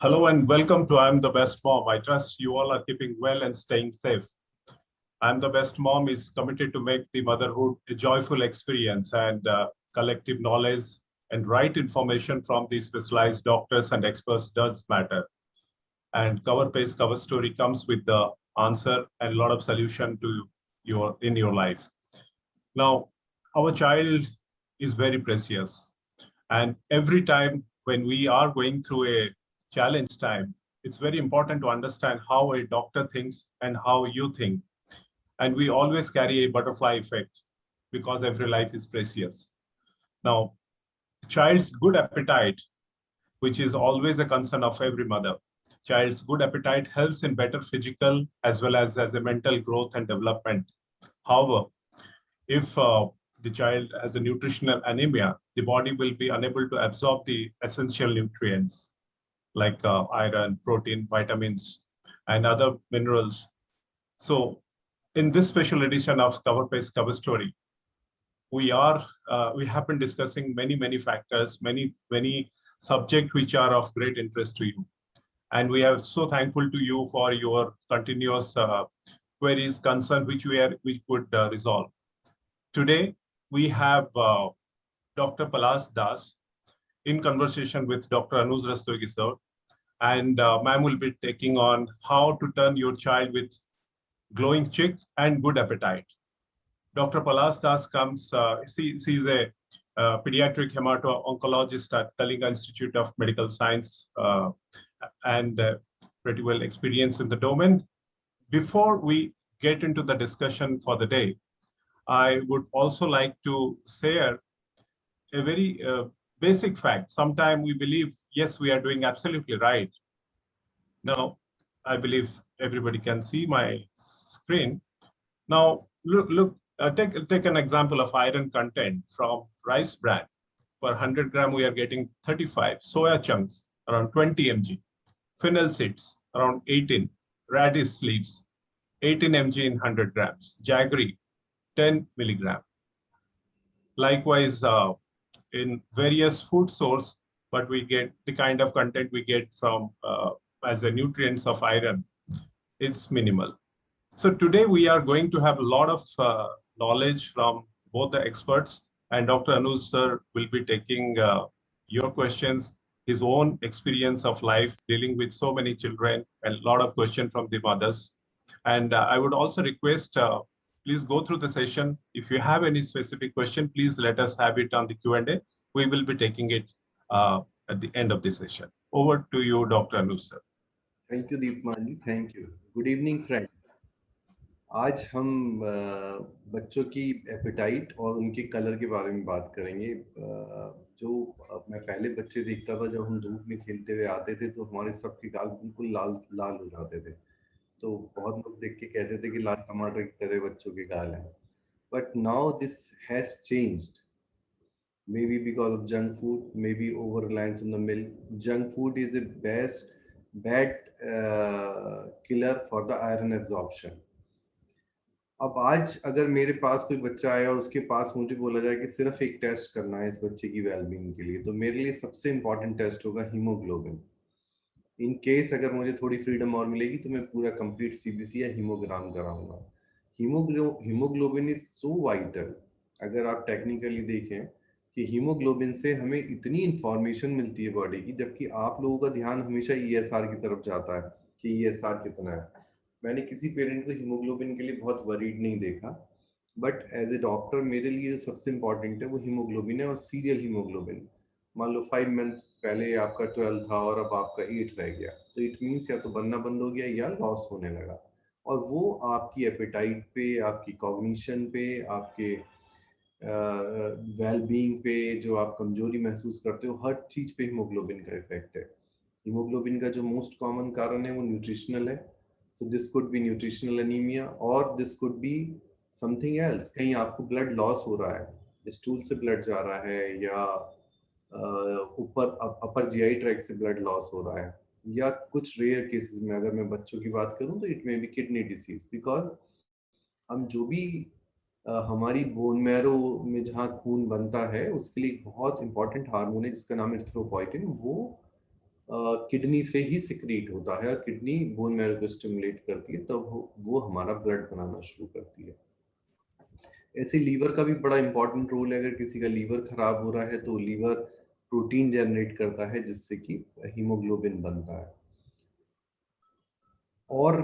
Hello and welcome to I'm the Best Mom. I trust you all are keeping well and staying safe. I'm the Best Mom is committed to make the motherhood a joyful experience and collective knowledge and right information from the specialized doctors and experts does matter. And cover page cover story comes with the answer and a lot of solution to your life. Now, our child is very precious. And every time when we are going through a challenge time, it's very important to understand how a doctor thinks and how you think. And we always carry a butterfly effect because every life is precious. Now, child's good appetite, which is always a concern of every mother. Child's good appetite helps in better physical as well as a mental growth and development. However, if the child has a nutritional anemia, the body will be unable to absorb the essential nutrients like iron, protein, vitamins, and other minerals. So in this special edition of Cover Page Cover Story, we have been discussing many factors, many subjects which are of great interest to you. And we are so thankful to you for your continuous queries, concerns, which could resolve. Today, we have Dr. Palas Das in conversation with Dr. Anuj Rastogi sir. And ma'am will be taking on how to turn your child with glowing cheek and good appetite. Dr. Palas Das comes, she's a pediatric hemato-oncologist at Kalinga Institute of Medical Science and pretty well experienced in the domain. Before we get into the discussion for the day, I would also like to share a very basic fact. Sometimes we believe, yes, we are doing absolutely right. Now, I believe everybody can see my screen. Now, take an example of iron content from rice bran. Per 100 gram, we are getting 35. Soya chunks, around 20 mg. Fennel seeds, around 18. Radish leaves, 18 mg in 100 grams. Jaggery, 10 milligram. Likewise, in various food source, but we get the kind of content we get from as the nutrients of iron is minimal. So today we are going to have a lot of knowledge from both the experts, and Dr. Anuj sir will be taking your questions, his own experience of life dealing with so many children, and a lot of questions from the mothers. And I would also request, please go through the session. If you have any specific question, please let us have it on the Q&A. We will be taking it at the end of the session. Over to you, Dr. Anuj sir. Thank you Deepman ji, thank you. Good evening friend. आज हम बच्चों की apatite और उनके colour के बारे में बात करेंगे। जो मैं पहले बच्चे देखता था, जब हम धूप में खेलते हुए आते थे तो हमारे सबके गाल बिल्कुल लाल लाल हो जाते थे। तो बहुत लोग देख के कहते थे कि लाल टमाटर की तरह बच्चों के गाल हैं। But now this has changed, maybe because of junk food, maybe over reliance on the milk. Junk food is the best bad killer for the iron absorption. अब आज अगर मेरे पास कोई बच्चा आया और उसके पास मुझे बोला जाए कि सिर्फ एक टेस्ट करना है इस बच्चे की वेलबींग के लिए, तो मेरे लिए सबसे इम्पोर्टेंट टेस्ट होगा हीमोग्लोबिन। इन केस अगर मुझे थोड़ी फ्रीडम और मिलेगी तो मैं पूरा कंप्लीट सीबीसी या हीमोग्राम कराऊंगा। Haemoglobin is so vital. अगर आप टेक्निकली देखें कि हीमोग्लोबिन से हमें इतनी इंफॉर्मेशन मिलती है बॉडी की, जबकि आप लोगों का ध्यान हमेशा ईएसआर की तरफ जाता है कि ईएसआर कितना है। मैंने किसी पेरेंट को हीमोग्लोबिन के लिए बहुत वरीड नहीं देखा, बट एज ए डॉक्टर मेरे लिए सबसे इंपॉर्टेंट है वो हीमोग्लोबिन है, और सीरियल हीमोग्लोबिन। मान लो 5 मंथ पहले आपका 12 था और अब आपका 8 रह गया, तो इट मीन्स या तो बनना बंद हो गया या लॉस होने लगा। और वो आपकी एपेटाइट पे, आपकी कॉग्निशन पे, आपके वेलबींग पे, जो आप कमजोरी महसूस करते हो, हर चीज पे हीमोग्लोबिन का इफेक्ट है। हीमोग्लोबिन का जो मोस्ट कॉमन कारण है वो न्यूट्रिशनल है। So this could be nutritional anaemia, और this could be something else. कहीं आपको ब्लड लॉस हो रहा है, स्टूल से ब्लड जा रहा है, या ऊपर अपर जीआई ट्रैक्ट से ब्लड लॉस हो रहा है, या कुछ रेयर केसेस में अगर मैं बच्चों की बात करूं तो it may be kidney disease. Because हम जो भी हमारी बोन मैरो में जहाँ खून बनता है उसके लिए एक बहुत इंपॉर्टेंट हार्मोन है जिसका नाम है एरिथ्रोपोइटिन। वो किडनी से ही सिक्रीट होता है और किडनी बोन मैरो को स्टिमुलेट करती है, तब वो हमारा ब्लड बनाना शुरू करती है। ऐसे लीवर का भी बड़ा इंपॉर्टेंट रोल है। अगर किसी का लीवर खराब हो रहा है तो लीवर प्रोटीन जनरेट करता है जिससे कि हीमोग्लोबिन बनता है। और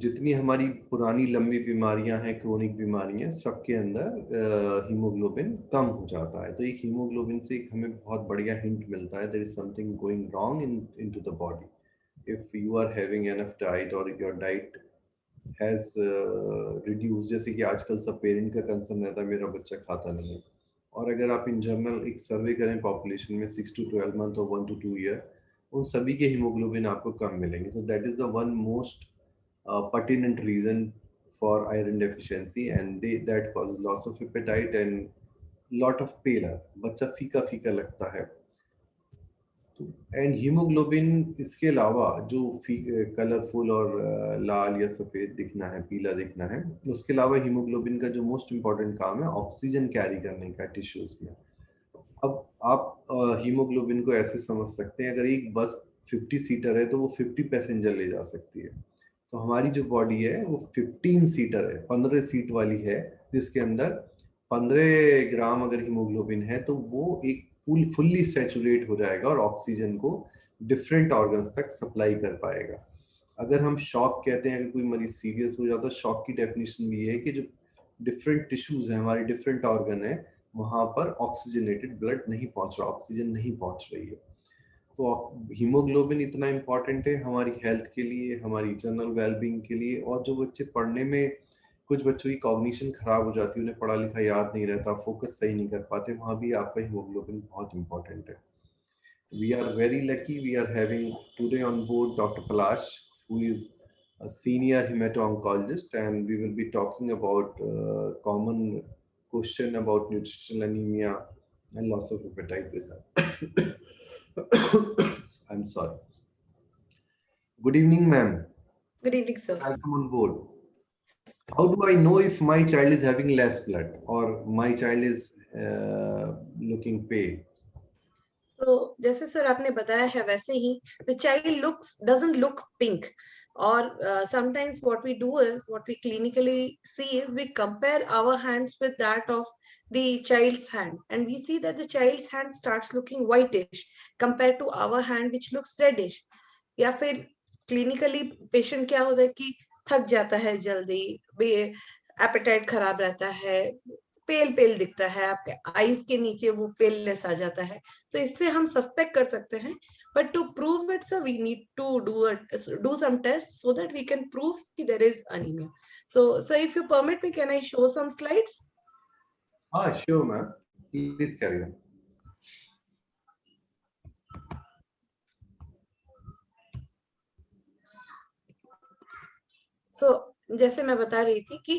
जितनी हमारी पुरानी लंबी बीमारियां हैं, क्रोनिक बीमारियां, सबके अंदर हीमोग्लोबिन कम हो जाता है। तो एक हीमोग्लोबिन से एक हमें बहुत बढ़िया हिंट मिलता है, there is something going wrong into the body. If you are having enough diet और योर डाइट हैज रिड्यूस, जैसे कि आजकल सब पेरेंट का कंसर्न रहता है मेरा बच्चा खाता नहीं है, और अगर आप इन जनरल एक सर्वे करें पॉपुलेशन में 6 to 12 मंथ और 1 to 2 ईयर, उन सभी के हीमोग्लोबिन आपको कम मिलेंगे। तो that is the one most pertinent reason for iron deficiency, and that causes loss of appetite and lot of pallor, बच्चा फीका फीका लगता है। तो एंड हीमोग्लोबिन इसके अलावा जो कलरफुल और लाल या सफेद दिखना है, पीला दिखना है, उसके अलावा हीमोग्लोबिन का जो मोस्ट इम्पॉर्टेंट काम है ऑक्सीजन कैरी करने का टिश्यूज में। अब आप हीमोग्लोबिन को ऐसे समझ सकते हैं, अगर एक बस 50 सीटर है तो वो 50 पैसेंजर ले जा सकती है। तो हमारी जो बॉडी है वो 15 सीटर है, 15 सीट वाली है, जिसके अंदर 15 ग्राम अगर हीमोग्लोबिन है तो वो एक फुल्ली सैचुरेट हो जाएगा और ऑक्सीजन को डिफरेंट ऑर्गन्स तक सप्लाई कर पाएगा। अगर हम शॉक कहते हैं, अगर कोई मरीज सीरियस हो जाता है, शॉक की डेफिनेशन भी है कि जो डिफरेंट टिश्यूज हैं, हमारे डिफरेंट ऑर्गन है, वहां पर ऑक्सीजनेटेड ब्लड नहीं पहुंच रहा, ऑक्सीजन नहीं पहुंच रही है। तो हीमोग्लोबिन इतना इम्पॉर्टेंट है हमारी हेल्थ के लिए, हमारी जनरल वेलबींग के लिए। और जो बच्चे पढ़ने में, कुछ बच्चों की कॉग्निशन खराब हो जाती है, उन्हें पढ़ा लिखा याद नहीं रहता, फोकस सही नहीं कर पाते, वहाँ भी आपका हीमोग्लोबिन बहुत इम्पॉर्टेंट है। We are very lucky, we are having today on board Dr. Palash, who is a senior hemato-oncologist, and we will be talking about common question about nutritional anemia and loss of appetite with her. I'm sorry. Good evening, ma'am. Good evening, sir. Welcome on board. How do I know if my child is having less blood or my child is looking pale? So, जैसे sir आपने बताया है वैसे ही the child doesn't look pink, or sometimes what we do is, what we clinically see is we compare our hands with that of the child's hand, and we see that the child's hand starts looking whitish compared to our hand which looks reddish. या फिर clinically patient क्या होता है कि थक जाता है जल्दी, एपेटाइट खराब रहता है, पेल पेल दिखता है, आपके आईज के नीचे वो पेलनेस आ जाता है। तो इससे हम सस्पेक्ट कर सकते हैं, but to prove it, sir, we need to do some tests so that we can prove that there is anemia. So, sir, if you permit me, can I show some slides? Sure, ma'am. Please carry on. So, जैसे मैं बता रही थी कि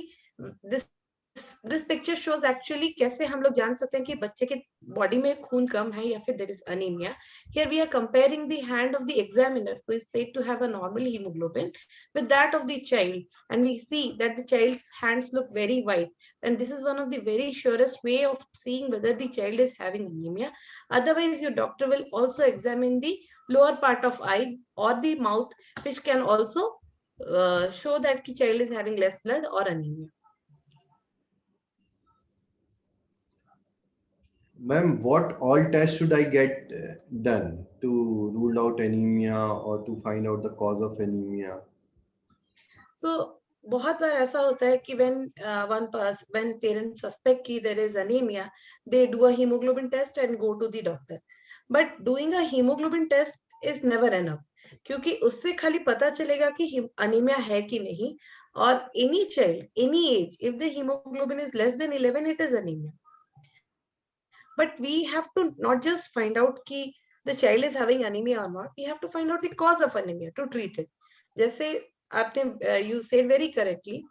this picture shows actually कैसे हम लोग जान सकते हैं कि बच्चे के बॉडी में खून कम है या फिर there is anemia. Here we are comparing the hand of the examiner, who is said to have a normal hemoglobin, with that of the child, and we see that the child's hands look very white, and this is one of the very surest way of seeing whether the child is having anemia. Otherwise, your doctor will also examine the lower part of eye or the mouth, which can also show that the child is having less blood or anemia. Ma'am, what all tests should I get done to rule out anemia or to find out the cause of anemia? So, बहुत बार ऐसा होता है कि when parents suspect कि there is anemia, they do a hemoglobin test and go to the doctor. But doing a hemoglobin test is never enough, क्योंकि उससे खाली पता चलेगा कि anemia है कि नहीं, और any child, any age, if the hemoglobin is less than 11, it is anemia. But we have to not just find out कि the child is having anemia or not, we have to find out the cause of anemia to treat it. जैसे आपने you said very correctly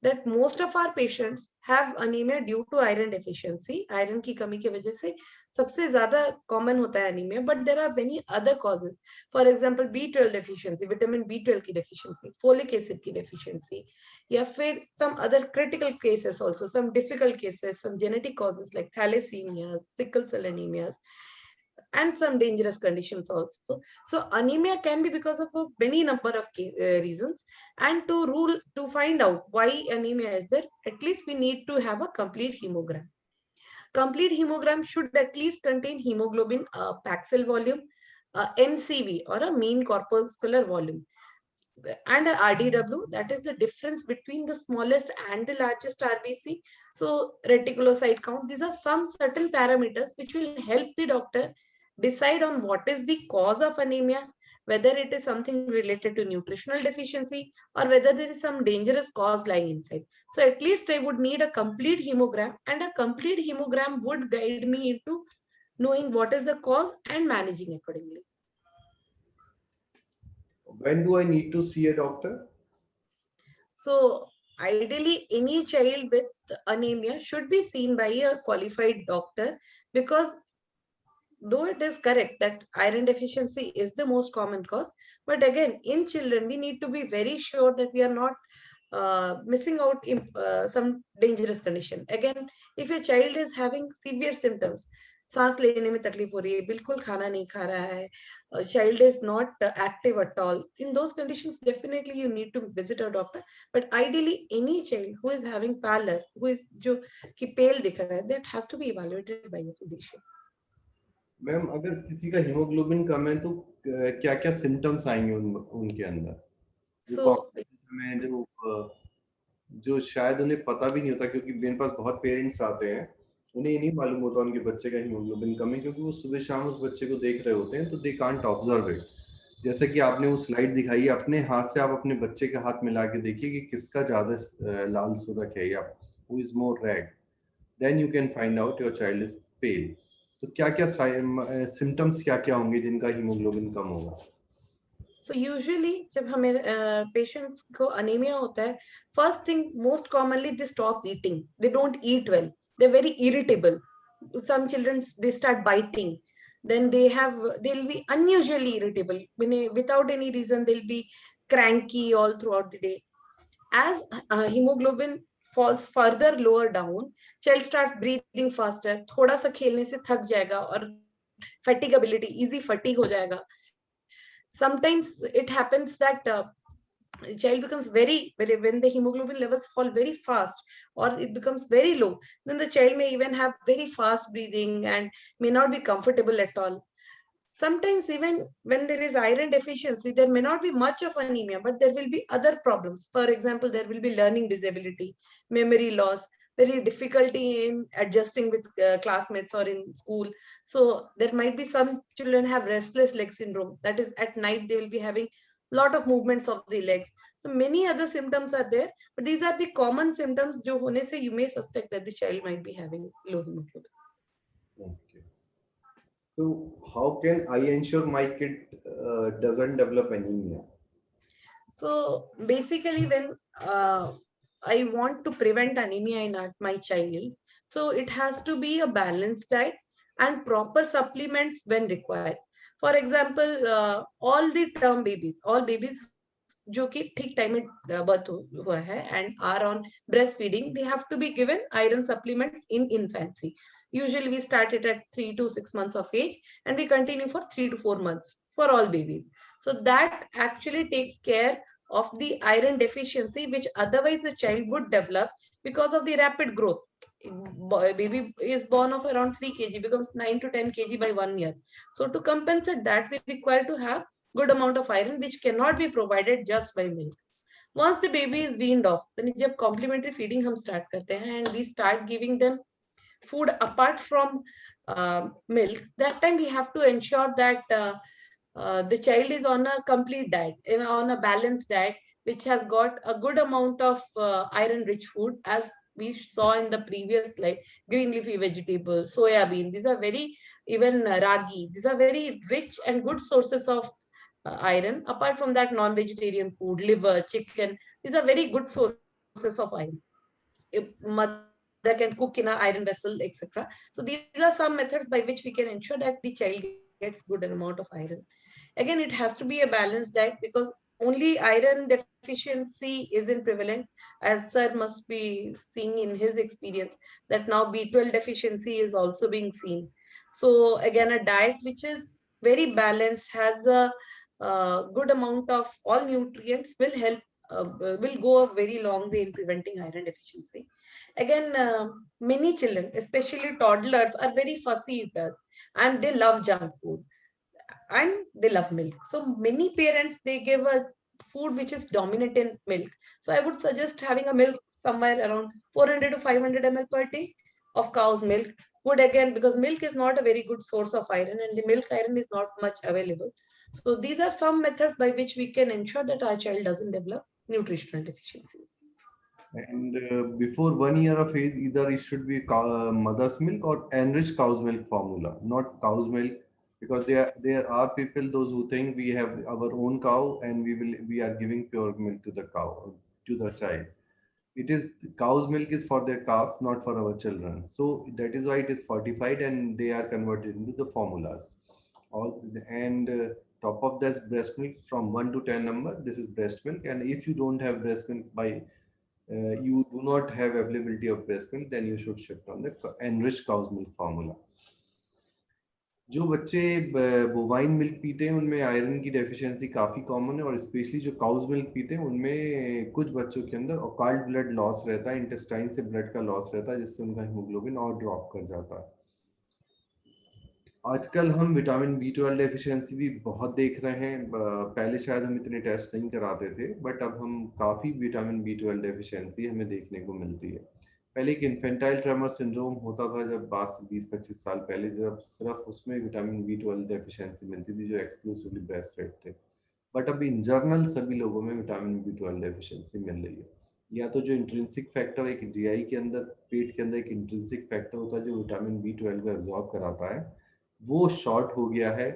that most of our patients have anemia due to iron deficiency. Iron की कमी की वजह से सबसे ज्यादा common होता है anemia, but there are many other causes. For example, B12 deficiency, vitamin B12 की deficiency, folic acid की deficiency, या फिर some other critical cases also, some difficult cases, some genetic causes like thalassemia, sickle cell anemias. and some dangerous conditions also. So anemia can be because of a many number of reasons. And to find out why anemia is there, at least we need to have a complete hemogram. Complete hemogram should at least contain hemoglobin Paxil volume, MCV or a mean corpuscular volume, and a RDW, that is the difference between the smallest and the largest RBC. So reticulocyte count, these are some certain parameters which will help the doctor decide on what is the cause of anemia, whether it is something related to nutritional deficiency or whether there is some dangerous cause lying inside. So at least I would need a complete hemogram, and a complete hemogram would guide me into knowing what is the cause and managing accordingly. When do I need to see a doctor? So ideally, any child with anemia should be seen by a qualified doctor, because though it is correct that iron deficiency is the most common cause, but again, in children, we need to be very sure that we are not missing out in some dangerous condition. Again, if your child is having severe symptoms, सांस लेने में तकलीफ हो रही है, बिल्कुल खाना नहीं खा रहा है, child is not active at all, in those conditions definitely you need to visit a doctor. But ideally any child who is having pallor, who is जो कि pale दिख रहा है, that has to be evaluated by a physician. Ma'am, अगर किसी का haemoglobin कम है तो क्या क्या सिम्टम्स आएंगे उनके अंदर? So में जो शायद उन्हें पता भी नहीं होता, क्योंकि मेरे पास बहुत पेरेंट्स आते हैं, उन्हें ये नहीं मालूम होता उनके बच्चे का हीमोग्लोबिन कम है, क्योंकि वो सुबह शाम उस बच्चे को देख रहे होते हैं, तो दे कांट ऑब्जर्व इट। जैसे कि आपने वो स्लाइड दिखाई, अपने हाथ से आप अपने बच्चे के हाथ मिला के देखिए कि किसका ज्यादा लाल सुरख है या who is more red, then you can find out your child is pale. तो क्या क्या सिम्टम्स क्या क्या होंगे जिनका हीमोग्लोबिन कम होगा? So usually जब हमें patients को anemia होता है, first thing most commonly they stop eating, they don't eat well, they're very irritable. Some children they start biting, then they'll be unusually irritable without any reason, they'll be cranky all throughout the day. As hemoglobin falls further lower down, child starts breathing faster, थोड़ा सा खेलने से थक जाएगा और fatigability, easy fatigue हो जाएगा. Sometimes it happens that child becomes when the hemoglobin levels fall very fast or it becomes very low, then the child may even have very fast breathing and may not be comfortable at all. Sometimes even when there is iron deficiency, there may not be much of anemia, but there will be other problems. For example, there will be learning disability, memory loss, very difficulty in adjusting with classmates or in school. So there might be some children have restless leg syndrome, that is at night they will be having lot of movements of the legs. So many other symptoms are there, but these are the common symptoms jo hone se you may suspect that the child might be having low hemoglobin. Okay. So how can I ensure my kid doesn't develop anemia? So basically when I want to prevent anemia in my child, so it has to be a balanced diet and proper supplements when required. For example, all the term babies, all babies जो कि ठीक time में birth हुआ है and are on breastfeeding, they have to be given iron supplements in infancy. Usually we start it at 3 to 6 months of age and we continue for 3 to 4 months for all babies. So that actually takes care of the iron deficiency which otherwise the child would develop because of the rapid growth. Baby is born of around 3 kg, becomes 9 to 10 kg by 1 year. So to compensate that, we require to have good amount of iron which cannot be provided just by milk. Once the baby is weaned off, then जब complementary feeding हम start करते हैं and we start giving them food apart from milk, that time we have to ensure that the child is on a complete diet, on a balanced diet, which has got a good amount of iron-rich food, as we saw in the previous slide. Green leafy vegetables, soya bean, these are very, even ragi, these are very rich and good sources of iron. Apart from that, non-vegetarian food, liver, chicken, these are very good sources of iron. Mother can cook in an iron vessel, etc. So these are some methods by which we can ensure that the child gets good amount of iron. Again, it has to be a balanced diet because only iron deficiency isn't prevalent, as sir must be seeing in his experience that now B12 deficiency is also being seen. So again, a diet which is very balanced, has a good amount of all nutrients, will help, will go a very long way in preventing iron deficiency. Again, many children, especially toddlers, are very fussy eaters and they love junk food and they love milk. So many parents, they give a food which is dominant in milk. So I would suggest having a milk somewhere around 400 to 500 ml per day of cow's milk. Would again, because milk is not a very good source of iron and the milk iron is not much available. So these are some methods by which we can ensure that our child doesn't develop nutritional deficiencies. And before 1 year of age, either it should be mother's milk or enriched cow's milk formula, not cow's milk, because there are people those who think we have our own cow and we are giving pure milk to the cow, to the child. It is cow's milk is for their calves, not for our children. So that is why it is fortified and they are converted into the formulas. All and top of that breast milk from 1 to 10 number. This is breast milk, and if you don't have breast milk by you do not have availability of breast milk, then you should shift on the enriched cow's milk formula. जो बच्चे bovine milk पीते हैं उनमें iron की deficiency काफ़ी common है, और specially जो काउज मिल्क पीते हैं उनमें कुछ बच्चों के अंदर ऑकल्ट ब्लड लॉस रहता है, इंटेस्टाइन से ब्लड का लॉस रहता है, जिससे उनका हीमोग्लोबिन और ड्रॉप कर जाता है। आजकल हम विटामिन B12 डेफिशिएंसी भी बहुत देख रहे हैं। पहले शायद हम इतने टेस्ट नहीं कराते थे, बट अब हम काफ़ी विटामिन B12 डेफिशिएंसी हमें देखने को मिलती है। पहले एक इन्फेंटाइल ट्रेमर सिंड्रोम होता था जब 20-25 साल पहले, जब सिर्फ उसमें विटामिन B12 डेफिशिएंसी मिलती थी जो एक्सक्लूसिवली ब्रेस्ट फेड थे। बट अब इन जनरल सभी लोगों में विटामिन B12 डेफिशिएंसी मिल रही है। या तो जो इंट्रिंसिक फैक्टर एक जीआई के अंदर, पेट के अंदर एक इंट्रिंसिक फैक्टर होता है जो विटामिन B12 को एब्जॉर्ब कराता है, वो शॉर्ट हो गया है,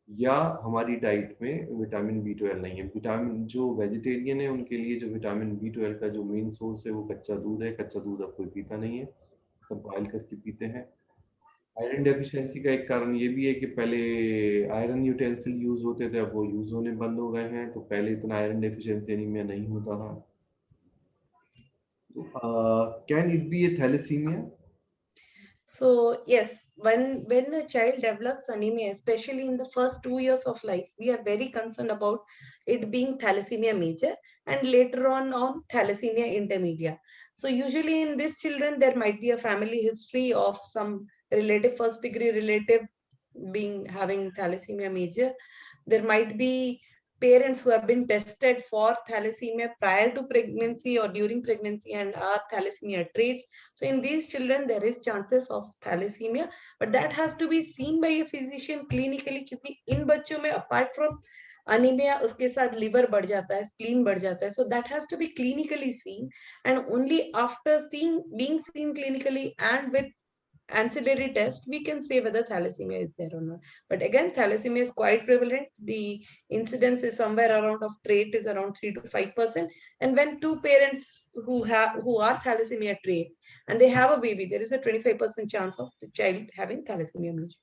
या हमारी डाइट में विटामिन B12 नहीं है। विटामिन जो वेजिटेरियन है उनके लिए जो विटामिन B12 का जो मेन सोर्स है वो कच्चा दूध है। कच्चा दूध अब कोई पीता नहीं है, सब बॉयल करके पीते हैं। आयरन डेफिशिएंसी का एक कारण ये भी है कि पहले आयरन यूटेंसिल यूज होते थे, अब वो यूज होने बंद हो गए हैं, तो पहले इतना आयरन डेफिशिएंसी एनीमिया नहीं होता था। Can it be a thalassaemia? So yes, when a child develops anemia, especially in the first 2 years of life, we are very concerned about it being thalassemia major and later on thalassemia intermedia. So usually in these children, there might be a family history of some relative, first degree relative being having thalassemia major. There might be parents who have been tested for thalassemia prior to pregnancy or during pregnancy and are thalassemia traits. So in these children, there is chances of thalassemia, but that has to be seen by a physician clinically, क्योंकि इन बच्चों में apart from anemia उसके साथ liver बढ़ जाता है, spleen बढ़ जाता है, so that has to be clinically seen, and only after being seen clinically and with ancillary test, we can say whether thalassemia is there or not. But again, thalassemia is quite prevalent. The incidence is somewhere around of trait is around 3 to 5%. And when two parents who are thalassemia trait and they have a baby, there is a 25% chance of the child having thalassemia major.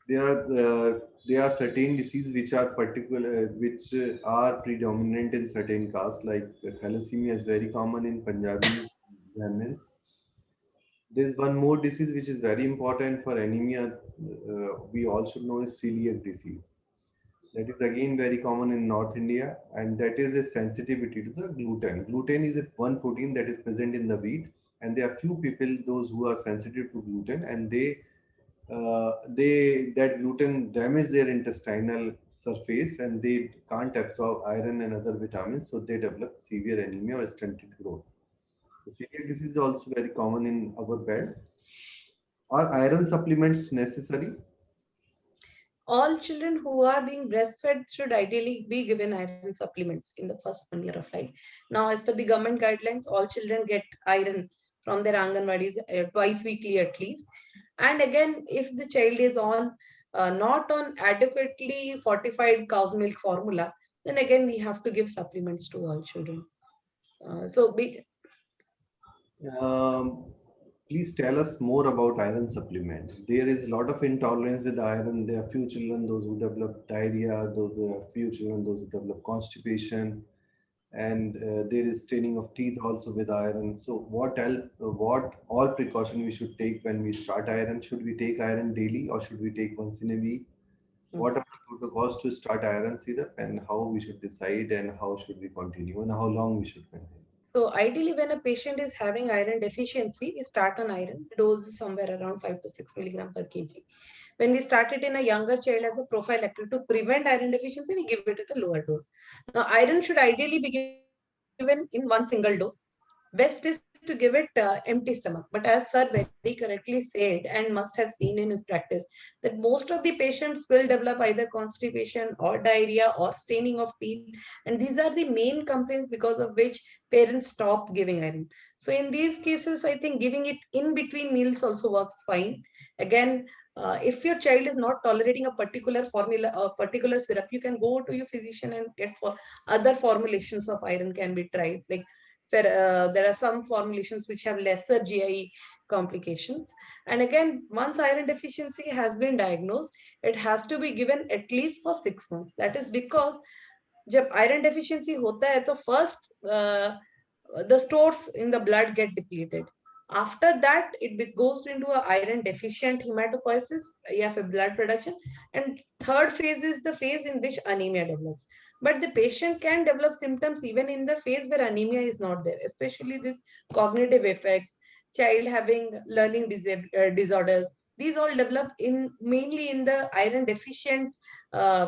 There are certain diseases which are predominant in certain castes, like thalassemia is very common in Punjabi Brahmins. There's one more disease which is very important for anemia. We all should know is celiac disease. That is again very common in North India, and that is a sensitivity to the gluten. Gluten is one protein that is present in the wheat, and there are few people those who are sensitive to gluten, and that gluten damage their intestinal surface and they can't absorb iron and other vitamins, so they develop severe anemia or stunted growth. So celiac disease is also very common in our belt. Are iron supplements necessary? All children who are being breastfed should ideally be given iron supplements in the first 1 year of life. Now, as per the government guidelines, all children get iron from their Anganwadis twice weekly at least. And again, if the child is on not on adequately fortified cow's milk formula, then again we have to give supplements to all children. Please tell us more about iron supplement. There is a lot of intolerance with iron. There are few children those who develop diarrhea, there are few children those who develop constipation. and there is staining of teeth also with iron. So what all precaution we should take when we start iron? Should we take iron daily or should we take once in a week? What are the protocols to start iron syrup, and how we should decide, and how should we continue, and how long we should continue? So ideally, when a patient is having iron deficiency, we start on iron dose is somewhere around 5 to 6 milligram per kg. When we start it in a younger child as a prophylactic to prevent iron deficiency, we give it at a lower dose. Now, iron should ideally be given in one single dose. Best is to give it empty stomach. But as sir very correctly said and must have seen in his practice, that most of the patients will develop either constipation or diarrhea or staining of teeth. And these are the main complaints because of which parents stop giving iron. So in these cases, I think giving it in between meals also works fine. Again, if your child is not tolerating a particular formula, a particular syrup, you can go to your physician and get for other formulations of iron can be tried. Like there are some formulations which have lesser GI complications. And again, once iron deficiency has been diagnosed, it has to be given at least for 6 months. That is because जब iron deficiency होता है तो first the stores in the blood get depleted. After that, it goes into a iron deficient hematopoiesis, या फिर blood production. And third phase is the phase in which anemia develops. But the patient can develop symptoms even in the phase where anemia is not there, especially this cognitive effects, child having learning disorders. These all develop in mainly in the iron deficient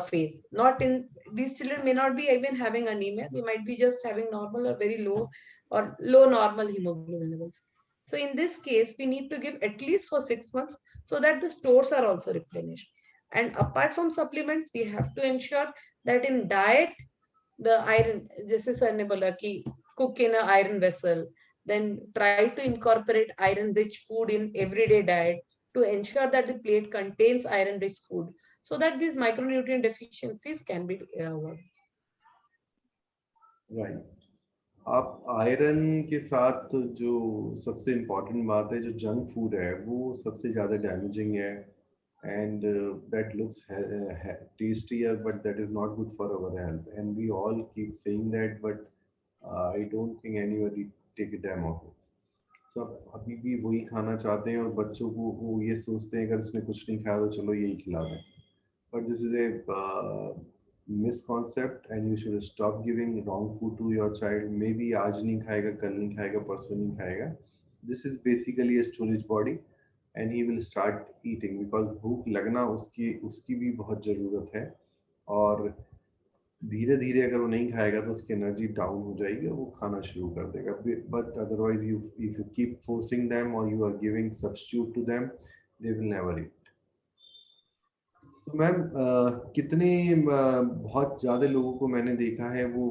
phase. Not in these children may not be even having anemia; they might be just having normal or very low or low normal hemoglobin levels. So in this case, we need to give at least for 6 months so that the stores are also replenished. And apart from supplements, we have to ensure that in diet, the iron, this is a cook in an iron vessel, then try to incorporate iron rich food in everyday diet to ensure that the plate contains iron rich food so that these micronutrient deficiencies can be avoided. Right. आप iron के साथ जो सबसे important बात है, जो junk food है वो सबसे ज़्यादा डैमेजिंग है, and that looks tastier, but that is not good for our health, and we all keep saying that, but I don't think anybody take a damn of it. सब अभी भी वही खाना चाहते हैं, और बच्चों को वो ये सोचते हैं अगर इसने कुछ नहीं खाया तो चलो यही खिला दें. But this is a misconcept, and you should stop giving wrong food to your child. Maybe आज नहीं खाएगा, कल नहीं खाएगा, परसों नहीं खाएगा. This is basically a storage body, and he will start eating because भूख लगना उसकी भी बहुत ज़रूरत है, और धीरे धीरे अगर वो नहीं खाएगा तो उसकी एनर्जी डाउन हो जाएगी और वो खाना शुरू कर देगा. But otherwise if you keep forcing them और you are giving substitute to them, they will never eat. तो मैम कितने बहुत ज़्यादा लोगों को मैंने देखा है वो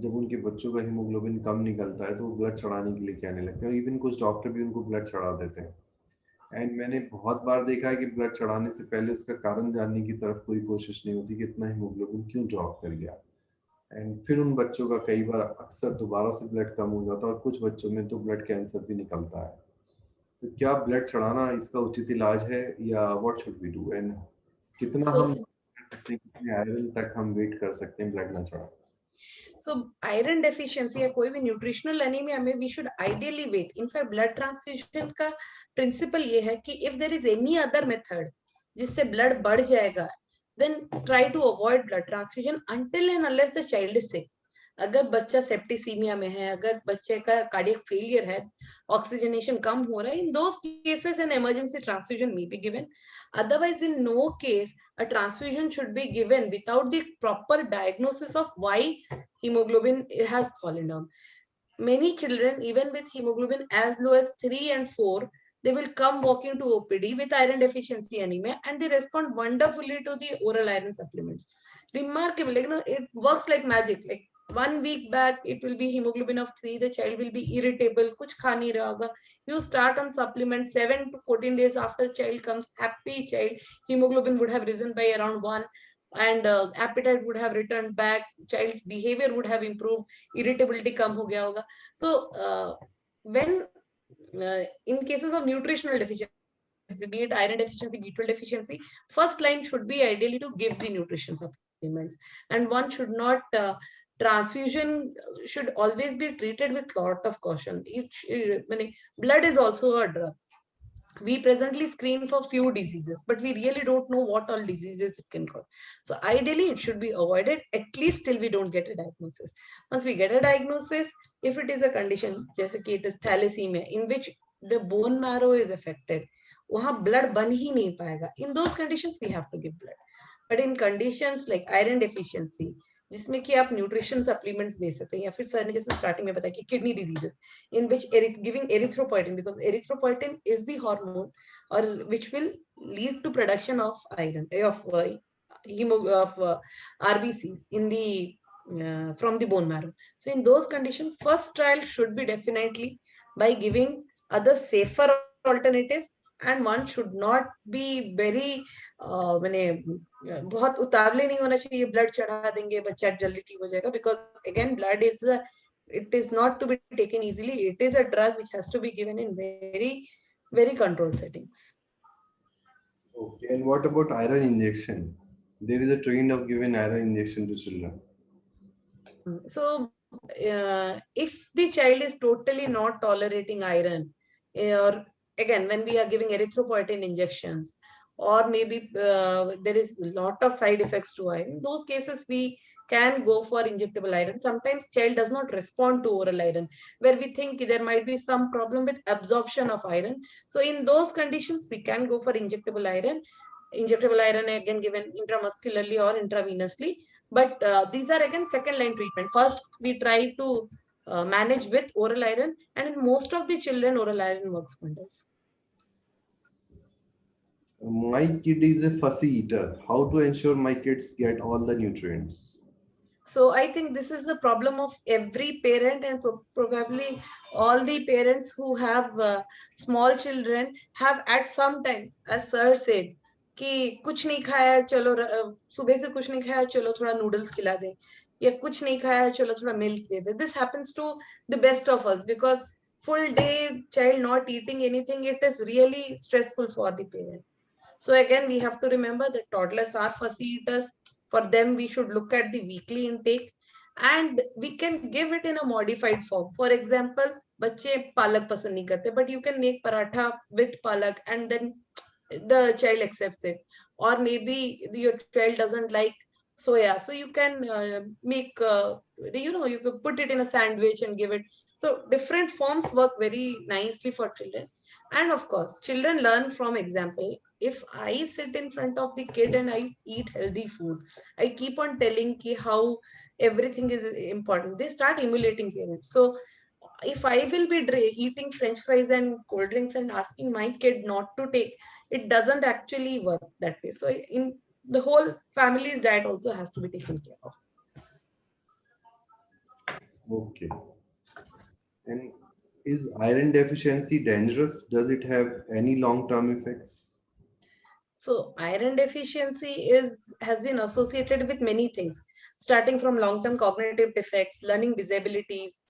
जब उनके बच्चों का हीमोग्लोबिन कम निकलता है तो वो ब्लड चढ़ाने के लिए कहने लगते हैं. इवन कुछ डॉक्टर भी उनको ब्लड चढ़ा देते हैं. एंड मैंने बहुत बार देखा है कि ब्लड चढ़ाने से पहले उसका कारण जानने की तरफ कोई कोशिश नहीं होती कि इतना हीमोग्लोबिन क्यों ड्रॉप कर गया. एंड फिर उन बच्चों का कई बार अक्सर दोबारा से ब्लड कम हो जाता है, और कुछ बच्चों में तो ब्लड कैंसर भी निकलता है. तो क्या ब्लड चढ़ाना इसका उचित इलाज है, या what should we do, and कितना हम कर सकते हैं, कितने आयरन तक हम वेट कर सकते हैं ब्लड ना चढ़ा. So iron deficiency या कोई भी न्यूट्रिशनल एनीमिया में we should ideally wait. In fact, blood transfusion का प्रिंसिपल ये है कि if there is any other method जिससे ब्लड बढ़ जाएगा, then try to avoid blood transfusion until and unless the child is sick. अगर बच्चा सेप्टिसीमिया में है, अगर बच्चे का कार्डियक फेलियर है, ऑक्सीजनेशन कम हो रहा है, in those cases an emergency transfusion may be given. Otherwise, in no case a transfusion should be given without the proper diagnosis of why hemoglobin has fallen down. Many children, even with hemoglobin as low as 3 and 4, they will come walking to OPD with iron deficiency anemia, and they respond wonderfully to the oral iron supplements. Remarkable, like, it works like magic. Like 1 week back, it will be hemoglobin of 3, the child will be irritable, kuch kha nahi raha hoga. You start on supplements, 7 to 14 days after the child comes, happy child, hemoglobin would have risen by around 1, and appetite would have returned back, child's behavior would have improved, irritability kam ho gaya hoga. So when in cases of nutritional deficiency, be it iron deficiency, B12 deficiency, first line should be ideally to give the nutrition supplements, and one should not transfusion should always be treated with lot of caution. Blood is also a drug. We presently screen for few diseases, but we really don't know what all diseases it can cause. So ideally, it should be avoided at least till we don't get a diagnosis. Once we get a diagnosis, if it is a condition, जैसे कि it is thalassemia, in which the bone marrow is affected, वहाँ blood बन ही नहीं पाएगा. In those conditions, we have to give blood. But in conditions like iron deficiency, जिसमें कि आप nutrition supplements दे सकते हैं, या फिर सर ने जैसे स्टार्टिंग में बताया कि kidney diseases in which giving erythropoietin, because erythropoietin is the hormone और which will lead to production of iron of RBCs in the from the bone marrow. So in those conditions, first trial should be definitely by giving other safer alternatives, and one should not be very मैंने बहुत उतावले नहीं होना चाहिए, blood चढ़ा देंगे बच्चा जल्दी ठीक हो जाएगा, because again blood is it is not to be taken easily. It is a drug which has to be given in very controlled settings. Okay, and what about iron injection? There is a trend of giving iron injection to children. So if the child is totally not tolerating iron, or again when we are giving erythropoietin injections, or maybe there is a lot of side effects to iron, in those cases we can go for injectable iron. Sometimes child does not respond to oral iron, where we think there might be some problem with absorption of iron. So in those conditions, we can go for injectable iron. Injectable iron again given intramuscularly or intravenously. But these are again second line treatment. First, we try to manage with oral iron, and in most of the children, oral iron works wonders. My kid is a fussy eater. How to ensure my kids get all the nutrients? So I think this is the problem of every parent, and probably all the parents who have small children have at some time, as sir said, कि कुछ नहीं खाया चलो सुबह से कुछ नहीं खाया चलो थोड़ा नूडल्स खिला दे, या कुछ नहीं खाया चलो थोड़ा milk they they. This happens to the best of us, because full day child not eating anything, it is really stressful for the parent. So again, we have to remember that toddlers are fussy eaters. For them, we should look at the weekly intake, and we can give it in a modified form. For example, बच्चे पालक पसंद नहीं करते, but you can make paratha with palak and then the child accepts it. Or maybe your child doesn't like soya, so you can make you could put it in a sandwich and give it. So different forms work very nicely for children. And of course, children learn from example. If I sit in front of the kid and I eat healthy food, I keep on telling how everything is important, they start emulating parents. So if I will be eating french fries and cold drinks and asking my kid not to take, it doesn't actually work that way. So in the whole family's diet also has to be taken care of. Okay. And is iron deficiency dangerous? Does it have any long-term effects? So iron deficiency has been associated with many things, starting from long-term cognitive defects, learning disabilities,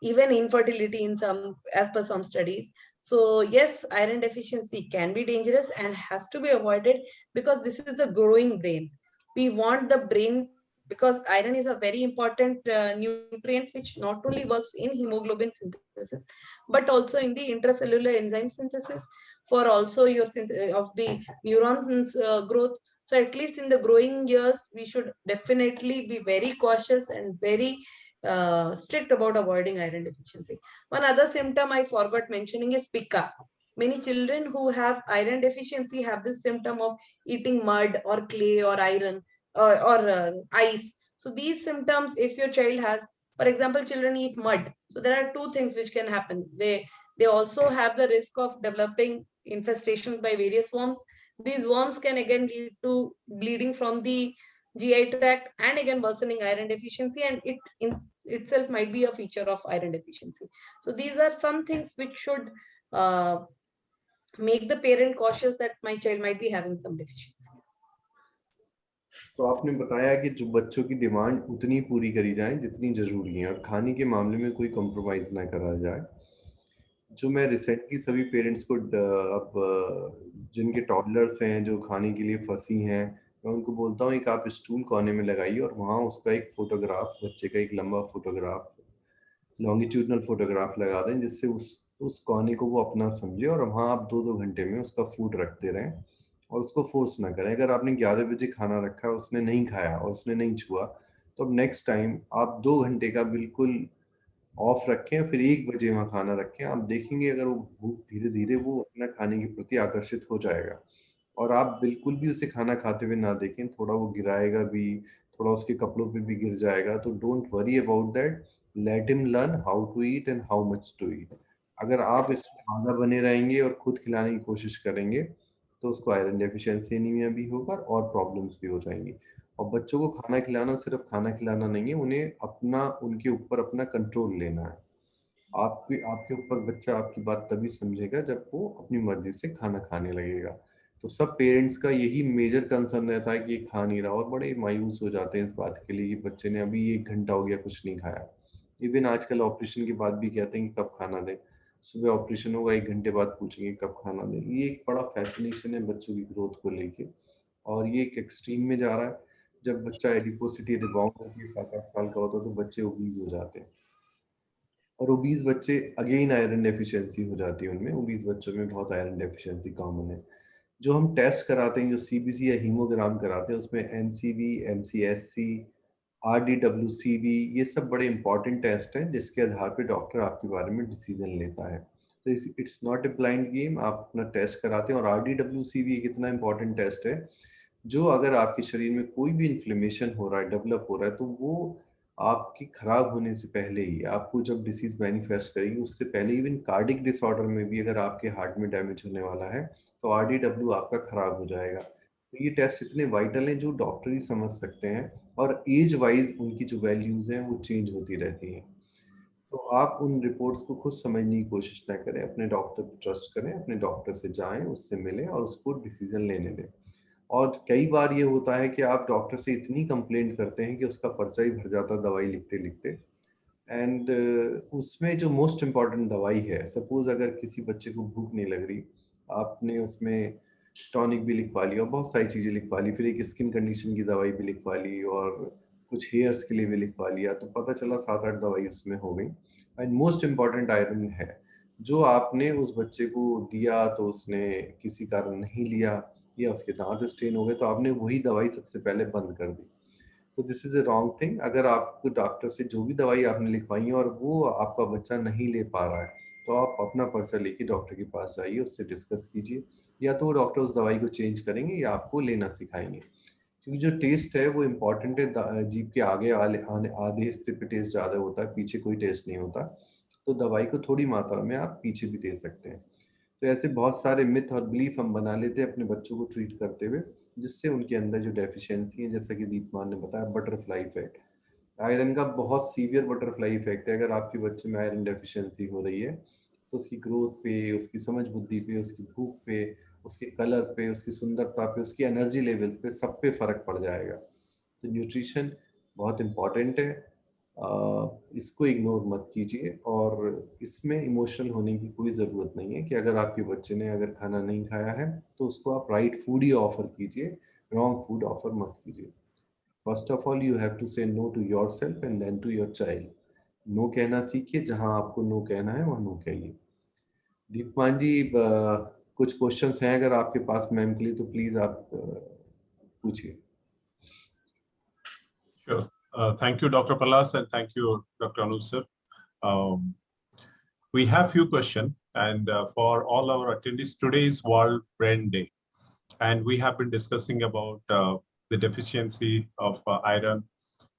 even infertility in some, as per some studies. So yes, iron deficiency can be dangerous and has to be avoided, because this is the growing brain. We want the brain, because iron is a very important nutrient which not only works in hemoglobin synthesis, but also in the intracellular enzyme synthesis, for also your of the neurons growth. So at least in the growing years, we should definitely be very cautious and very strict about avoiding iron deficiency. One other symptom I forgot mentioning is pica. Many children who have iron deficiency have this symptom of eating mud or clay or iron or ice. So these symptoms, if your child has, for example, children eat mud. So there are two things which can happen. They also have the risk of developing infestation by various worms. These worms can again lead to bleeding from the GI tract and again worsening iron deficiency, and it in itself might be a feature of iron deficiency. So these are some things which should make the parent cautious that my child might be having some deficiencies. तो आपने बताया कि जो बच्चों की demand उतनी पूरी करी जाए जितनी जरूरी है, और खाने के मामले में कोई कॉम्प्रोमाइज ना करा जाए. जो मैं रिसेंटली सभी पेरेंट्स को अब जिनके टॉडलर्स हैं जो खाने के लिए फंसी हैं, मैं उनको बोलता हूँ एक आप स्टूल कोने में लगाइए और वहाँ उसका एक फोटोग्राफ, बच्चे का एक लंबा फोटोग्राफ, लॉन्गिट्यूडनल फोटोग्राफ लगा दें, जिससे उस कोने को वो अपना समझे और वहाँ आप 2-2 घंटे में उसका फूड रखते रहें और उसको फोर्स ना करें। अगर आपने 11 बजे खाना रखा है, उसने नहीं खाया और उसने नहीं छुआ, तो अब नेक्स्ट टाइम आप 2 घंटे का बिल्कुल ऑफ रखें, फिर 1 बजे वहाँ खाना रखें। आप देखेंगे अगर वो भूख धीरे धीरे वो अपना खाने के प्रति आकर्षित हो जाएगा। और आप बिल्कुल भी उसे खाना खाते हुए ना देखें, थोड़ा वो गिराएगा भी, थोड़ा उसके कपड़ों पे भी गिर जाएगा, तो don't worry about that, let him learn how to eat and how much to eat. अगर आप इसमें आदा बने रहेंगे और खुद खिलाने की कोशिश करेंगे, तो उसको आयरन डेफिशिएंसी एनीमिया भी होगा और प्रॉब्लम्स भी हो जाएंगी। और बच्चों को खाना खिलाना सिर्फ खाना खिलाना नहीं है, उन्हें अपना उनके ऊपर अपना कंट्रोल लेना है। आपके आपके ऊपर बच्चा आपकी बात तभी समझेगा जब वो अपनी मर्जी से खाना खाने लगेगा। तो सब पेरेंट्स का यही मेजर कंसर्न रहता है कि ये खा नहीं रहा, और बड़े मायूस हो जाते हैं इस बात के लिए कि बच्चे ने अभी 1 घंटा हो गया कुछ नहीं खाया। इवन आजकल ऑपरेशन के बाद भी कहते हैं कि कब खाना दें। सुबह ऑपरेशन होगा, 1 घंटे बाद पूछेंगे कब खाना दें। ये एक बड़ा फैसिनेशन है बच्चों की ग्रोथ को लेके, और ये एक एक्सट्रीम में जा रहा है। जब बच्चा एडिपोसिटी रिबाउंड होती है 7-8 साल का होता है, तो बच्चे ओबीज हो जाते हैं। और ओबीज बच्चे अगेन आयरन डेफिशिएंसी हो जाती है उनमें। ओबीज बच्चों में बहुत आयरन डेफिशिएंसी कॉमन है। जो हम टेस्ट कराते हैं, जो सीबीसी या हीमोग्राम कराते हैं, उसमें एमसीवी, एमसीएससी, आरडीडब्ल्यूसीवी, ये सब बड़े इंपॉर्टेंट टेस्ट हैं जिसके आधार पे डॉक्टर आपके बारे में डिसीजन लेता है। तो it's not a blind game. आप अपना टेस्ट कराते हैं। और आरडीडब्ल्यूसीवी एक इतना इंपॉर्टेंट टेस्ट है जो अगर आपके शरीर में कोई भी इन्फ्लेमेशन हो रहा है, डेवलप हो रहा है, तो वो आपकी खराब होने से पहले ही, आपको जब डिसीज मैनिफेस्ट करेगी उससे पहले, इवन कार्डिक डिसऑर्डर में भी अगर आपके हार्ट में डैमेज होने वाला है, तो आरडीडब्ल्यू आपका खराब हो जाएगा। तो ये टेस्ट इतने वाइटल हैं जो डॉक्टर ही समझ सकते हैं, और एज वाइज उनकी जो वैल्यूज हैं वो चेंज होती रहती हैं। तो आप उन रिपोर्ट्स को खुद समझने की कोशिश ना करें, अपने डॉक्टर पर ट्रस्ट करें, अपने डॉक्टर से जाएं, उससे मिलें और उसको डिसीजन लेने दें। और कई बार ये होता है कि आप डॉक्टर से इतनी कंप्लेंट करते हैं कि उसका पर्चा ही भर जाता दवाई लिखते लिखते। एंड उसमें जो मोस्ट इम्पॉर्टेंट दवाई है, सपोज अगर किसी बच्चे को भूख नहीं लग रही, आपने उसमें टॉनिक भी लिखवा लिया और बहुत सारी चीज़ें लिखवा ली, फिर एक स्किन कंडीशन की दवाई भी लिखवा ली और कुछ हेयर्स के लिए भी लिखवा लिया, तो पता चला 7-8 दवाई उसमें हो गई। एंड मोस्ट इम्पॉर्टेंट आयरन है जो आपने उस बच्चे को दिया, तो उसने किसी कारण नहीं लिया या उसके दांत स्टेन हो गए, तो आपने वही दवाई सबसे पहले बंद कर दी। तो this is a wrong thing. अगर आपको डॉक्टर से जो भी दवाई आपने लिखवाई है और वो आपका बच्चा नहीं ले पा रहा है, तो आप अपना पर्चा लेके डॉक्टर के पास जाइए, उससे डिस्कस कीजिए। या तो डॉक्टर उस दवाई को चेंज करेंगे या आपको लेना सिखाएंगे, क्योंकि जो टेस्ट है वो इम्पॉर्टेंट है। जीभ के आगे आधे हिस्से पे टेस्ट ज़्यादा होता है, पीछे कोई टेस्ट नहीं होता। तो दवाई को थोड़ी मात्रा में आप पीछे भी दे सकते हैं। तो ऐसे बहुत सारे मिथ और बिलीफ हम बना लेते हैं अपने बच्चों को ट्रीट करते हुए, जिससे उनके अंदर जो डेफिशिएंसी है, जैसा कि दीपमान ने बताया, बटरफ्लाई इफेक्ट, आयरन का बहुत सीवियर बटरफ्लाई इफेक्ट है। अगर आपके बच्चे में आयरन डेफिशिएंसी हो रही है, तो उसकी ग्रोथ पे, उसकी समझ बुद्धि पे, उसकी भूख पे, उसके कलर पे, उसकी सुंदरता पे, उसकी एनर्जी लेवल्स पे, सब पे फर्क पड़ जाएगा। तो न्यूट्रिशन बहुत इम्पॉर्टेंट है। इसको इग्नोर मत कीजिए, और इसमें इमोशनल होने की कोई ज़रूरत नहीं है कि अगर आपके बच्चे ने अगर खाना नहीं खाया है तो उसको आप राइट फूड ही ऑफर कीजिए, रॉन्ग फूड ऑफर मत कीजिए। First of all you have to say no to your self and then to your child. No कहना सीखिए, जहां आपको नो कहना है वहाँ नो कहिए। दीपमान जी, कुछ क्वेश्चंस हैं अगर आपके पास मैम के लिए, तो प्लीज आप पूछिए। Sure. Thank you, Dr. Palas, and thank you, Dr. Anuj sir. Um, we have few questions, and for all our attendees, today is World Brain Day, and we have been discussing about the deficiency of iron.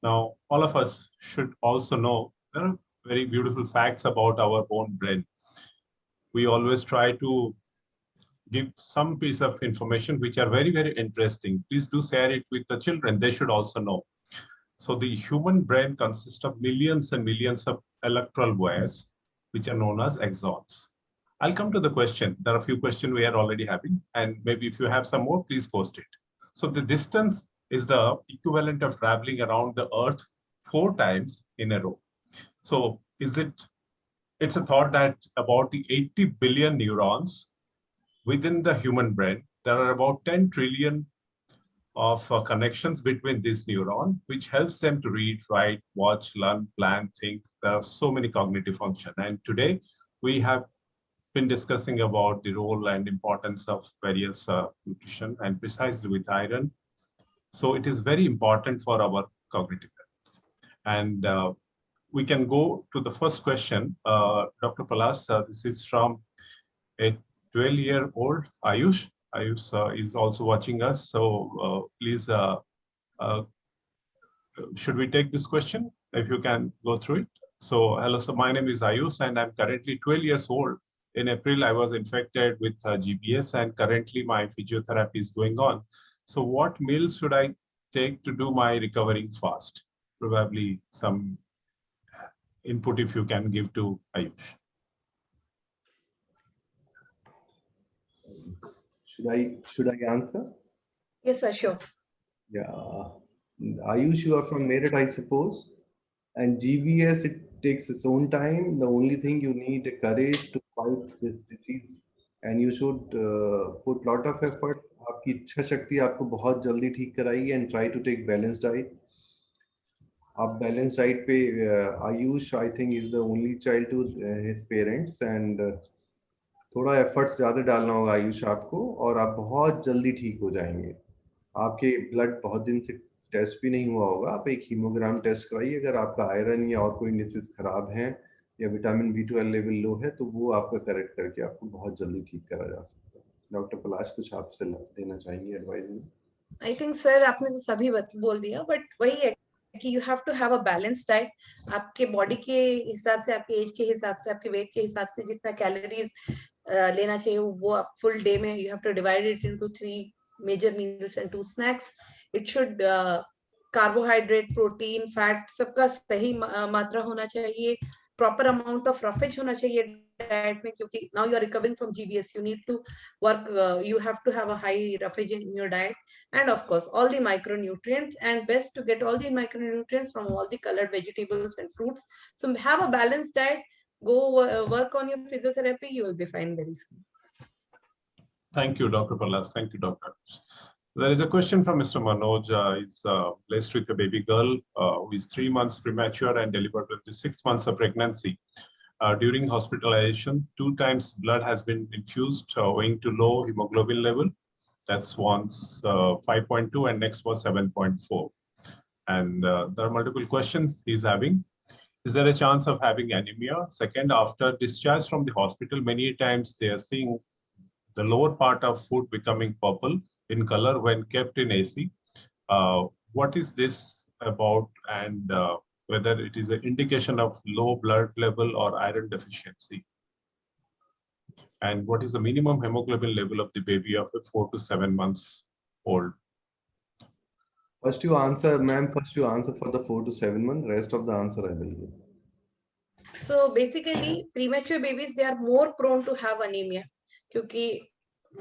Now, all of us should also know there are very beautiful facts about our own brain. We always try to give some piece of information which are very, very interesting. Please do share it with the children. They should also know. So the human brain consists of millions and millions of electoral wires, which are known as axons. I'll come to the question. There are a few questions we are already having, and maybe if you have some more, please post it. So the distance is the equivalent of traveling around the Earth 4 times in a row. So it's a thought that about the 80 billion neurons within the human brain, there are about 10 trillion of connections between this neuron, which helps them to read, write, watch, learn, plan, think. There are so many cognitive functions. And today we have been discussing about the role and importance of various nutrition, and precisely with iron. So it is very important for our cognitive health. And we can go to the first question. Dr. Palas, this is from a 12-year-old Ayush. Ayush is also watching us. So please, should we take this question? If you can go through it. So hello, so my name is Ayush and I'm currently 12 years old. In April, I was infected with GBS and currently my physiotherapy is going on. So what meals should I take to do my recovering fast? Probably some input if you can give to Ayush. Should I answer? Yes, sir, sure. Yeah. Ayush, you are from Meerut, I suppose. And GBS, it takes its own time. The only thing you need is courage to fight this disease. And you should put lot of effort. आपकी इच्छा शक्ति आपको बहुत जल्दी ठीक कराएगी and try to take balanced diet. आप balanced diet पे Ayush, I think, is the only child to his parents and थोड़ा एफर्ट्स ज़्यादा डालना होगा आयुष आपको और आप बहुत जल्दी ठीक हो जाएंगे. आपके ब्लड बहुत दिन से टेस्ट भी नहीं हुआ होगा. आप एक हीमोग्राम टेस्ट कराइए. अगर आपका आयरन या और कोई इंडिसेस खराब हैं या विटामिन B12 लेवल लो है तो वो आपका करेक्ट करके आपको बहुत जल्दी ठीक करा जा सकता है. डॉक्टर पलाश कुछ आपसे देना चाहेंगे एडवाइस में? आई थिंक सर आपने तो सभी बोल दिया, बट वही है कि you have to have a balance diet. आपके बॉडी के हिसाब से, आपके एज के हिसाब से, आपके वेट के हिसाब से जितना कैलोरीज लेना चाहिए वो आप फुल डे में you have to divide it into 3 major meals and 2 snacks. It should carbohydrate, protein, fat सबका सही मात्रा होना चाहिए. प्रॉपर अमाउंट ऑफ रफेज होना चाहिए डाइट में, क्योंकि now you are recovering from GBS, you need to work, you have to have a high roughage in your diet, and of course all the micronutrients, and best to get all the micronutrients from all the colored vegetables and fruits. So have a balanced diet, go work on your physiotherapy, you will be fine very soon. Thank you, Dr. Palas. Thank you, Doctor. There is a question from Mr. Manoj. He's blessed with a baby girl who is 3 months premature and delivered with the 6 months of pregnancy. During hospitalization, 2 times blood has been infused owing to low hemoglobin level. That's once 5.2 and next was 7.4. And there are multiple questions he's having. Is there a chance of having anemia? Second, after discharge from the hospital, many times they are seeing the lower part of food becoming purple in color when kept in AC. What is this about, and whether it is an indication of low blood level or iron deficiency? And what is the minimum hemoglobin level of the baby of a 4 to 7 months old? First you answer, ma'am, first you answer for the 4 to 7 months, rest of the answer I will give. So basically premature babies, they are more prone to have anemia, because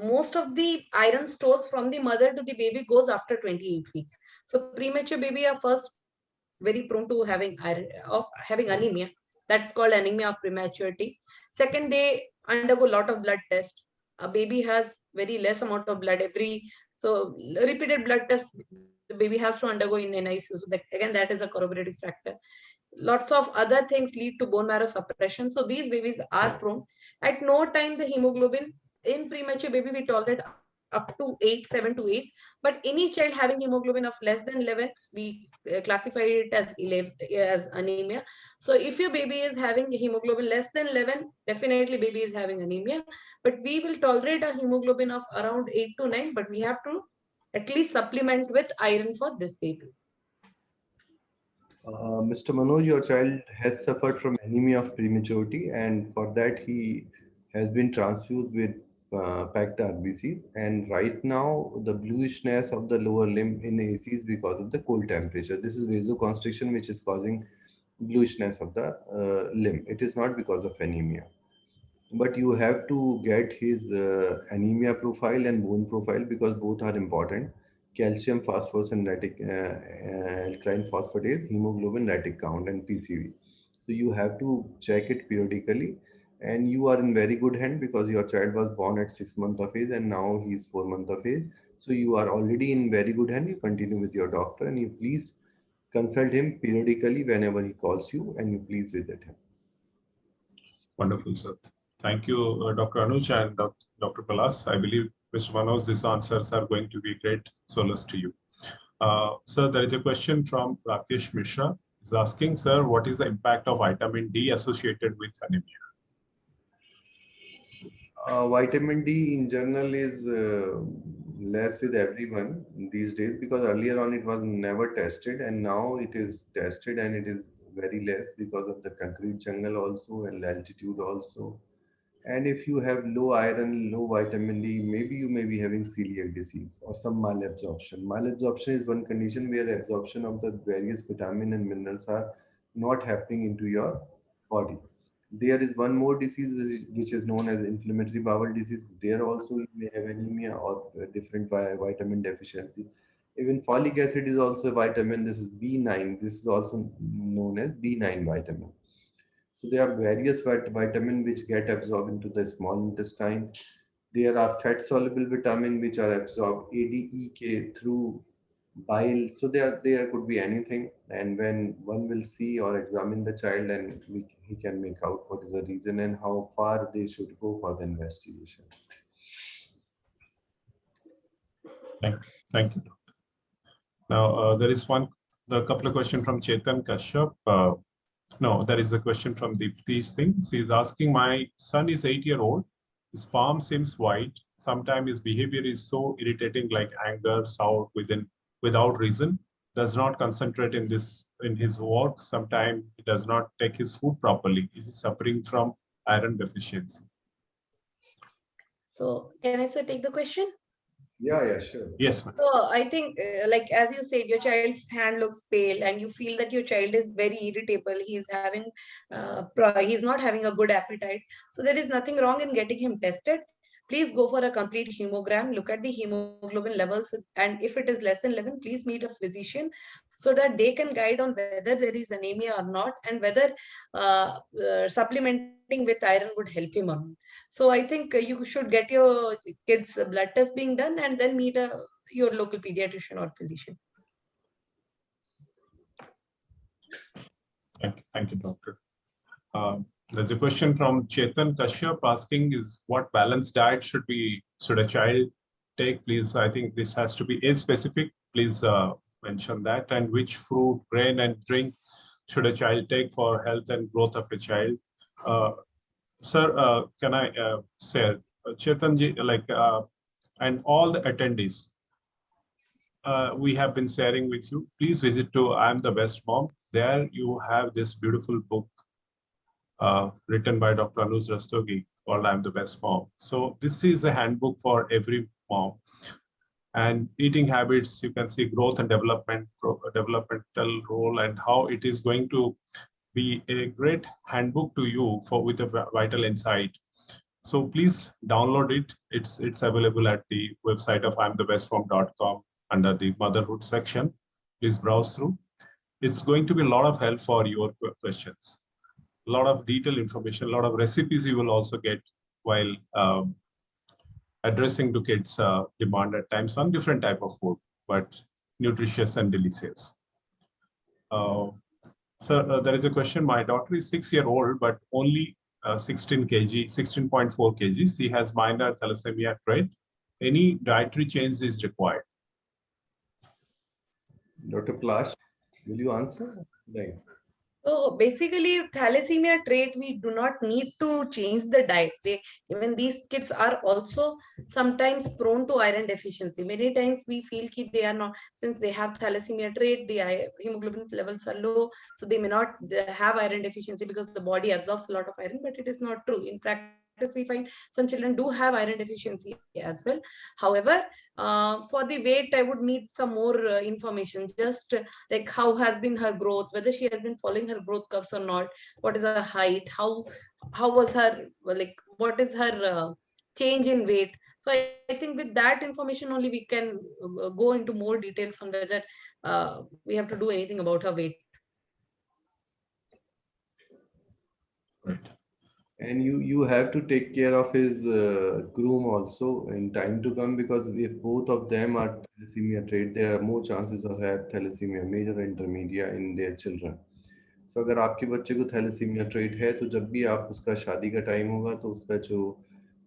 most of the iron stores from the mother to the baby goes after 28 weeks. So premature baby are first very prone to having iron, of having anemia. That's called anemia of prematurity. Second, they undergo a lot of blood tests. A baby has very less amount of blood so repeated blood tests the baby has to undergo in NICU. So again, that is a corroborative factor. Lots of other things lead to bone marrow suppression. So these babies are prone. At no time the hemoglobin in premature baby we tolerate up to 7 to 8, but any child having hemoglobin of less than 11, we classify it as 11 as anemia. So if your baby is having hemoglobin less than 11, definitely baby is having anemia, but we will tolerate a hemoglobin of around 8 to 9, but we have to at least supplement with iron for this baby. Mr. Manoj, your child has suffered from anemia of prematurity, and for that he has been transfused with packed RBC. And right now, the bluishness of the lower limb in AC is because of the cold temperature. This is vasoconstriction which is causing bluishness of the limb. It is not because of anemia. But you have to get his anemia profile and bone profile because both are important. Calcium, phosphorus, and alkaline phosphatase, hemoglobin, lactic count, and PCV. So you have to check it periodically, and you are in very good hand because your child was born at 6 months of age and now he is 4 months of age. So you are already in very good hand. You continue with your doctor and you please consult him periodically whenever he calls you, and you please visit him. Wonderful, sir. Thank you, Dr. Anuj and Dr. Palas. I believe, Mr. Manoj, these answers are going to be great solace to you. Sir, there is a question from Rakesh Mishra. He's asking, sir, what is the impact of vitamin D associated with anemia? Vitamin D in general is less with everyone these days, because earlier on it was never tested and now it is tested and it is very less because of the concrete jungle also and altitude also. And if you have low iron, low vitamin D, maybe you may be having celiac disease or some malabsorption. Malabsorption is one condition where absorption of the various vitamin and minerals are not happening into your body. There is one more disease which is known as inflammatory bowel disease. There also you may have anemia or different vitamin deficiency. Even folic acid is also a vitamin. This is B9. This is also known as B9 vitamin. So there are various vitamin which get absorbed into the small intestine. There are fat soluble vitamin which are absorbed ADEK through bile. So there could be anything. And when one will see or examine the child, and he can make out what is the reason and how far they should go for the investigation. Thank you. Now, there is the couple of questions from Chetan Kashyap. No, there is a question from Deepti Singh. She is asking, my son is 8-year-old. His palm seems white. Sometimes his behavior is so irritating, like anger, shout without reason. Does not concentrate in his work. Sometimes he does not take his food properly. Is he suffering from iron deficiency? So can I take the question? Yeah, sure. Yes, ma'am. So I think, like as you said, your child's hand looks pale, and you feel that your child is very irritable. He's not having a good appetite. So there is nothing wrong in getting him tested. Please go for a complete hemogram. Look at the hemoglobin levels, and if it is less than 11, please meet a physician so that they can guide on whether there is anemia or not, and whether supplementing with iron would help him or not. So I think you should get your kids' blood test being done and then meet your local pediatrician or physician. Thank you, doctor. There's a question from Chetan Kashyap asking, is what balanced diet should a child take? Please, I think this has to be age specific. Please mention that. And which fruit, grain, and drink should a child take for health and growth of a child? Sir, can I say, Chetanji, and all the attendees, we have been sharing with you. Please visit to I Am the Best Mom. There you have this beautiful book written by Dr. Anuj Rastogi called I Am the Best Mom. So this is a handbook for every mom. And eating habits, you can see growth and developmental role, and how it is going to be a great handbook to you with a vital insight. So please download it. It's available at the website of imthebestmom.com under the motherhood section. Please browse through. It's going to be a lot of help for your questions. A lot of detailed information, a lot of recipes you will also get while addressing to kids' demand at times on different type of food, but nutritious and delicious. Sir, there is a question. My daughter is 6-year-old, but only 16.4 kg. She has minor thalassemia trait. Any dietary change is required? Dr. Plash, will you answer? Right. So basically, thalassemia trait, we do not need to change the diet. Even these kids are also sometimes prone to iron deficiency. Many times we feel that they are not, since they have thalassemia trait, the hemoglobin levels are low, so they may not have iron deficiency because the body absorbs a lot of iron, but it is not true. In practice, we find some children do have iron deficiency as well. However, for the weight, I would need some more information, just like how has been her growth, whether she has been following her growth curves or not, what is her height, how was her, like, what is her change in weight. So I think with that information only we can go into more details on whether we have to do anything about her weight. Right. And you have to take care of his groom also in time to come, because if both of them are thalassemia trait, there are more chances of have thalassemia major or intermediate in their children. So अगर आपके बच्चे को thalassaemia trait है, तो जब भी आप उसका शादी का टाइम होगा, तो उसका जो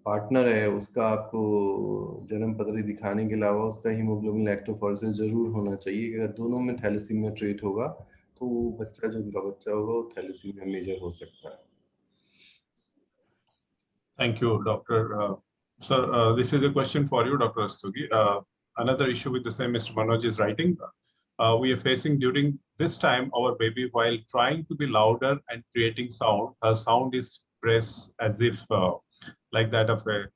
पार्टनर है उसका आपको जन्म पत्री दिखाने के अलावा उसका हीमोग्लोबिन लैक्टोफोरेसिस जरूर होना चाहिए। अगर दोनों में थैलेसीमिया ट्रेट होगा, तो वो बच्चा जो उनका बच्चा होगा वो थैलेसीमिया मेजर हो सकता है। Thank you, Dr. Sir, this is a question for you, Dr. Rastogi. Another issue with the same Mr. Manoj is writing. We are facing during this time, our baby, while trying to be louder and creating sound, her sound is pressed as if like that of a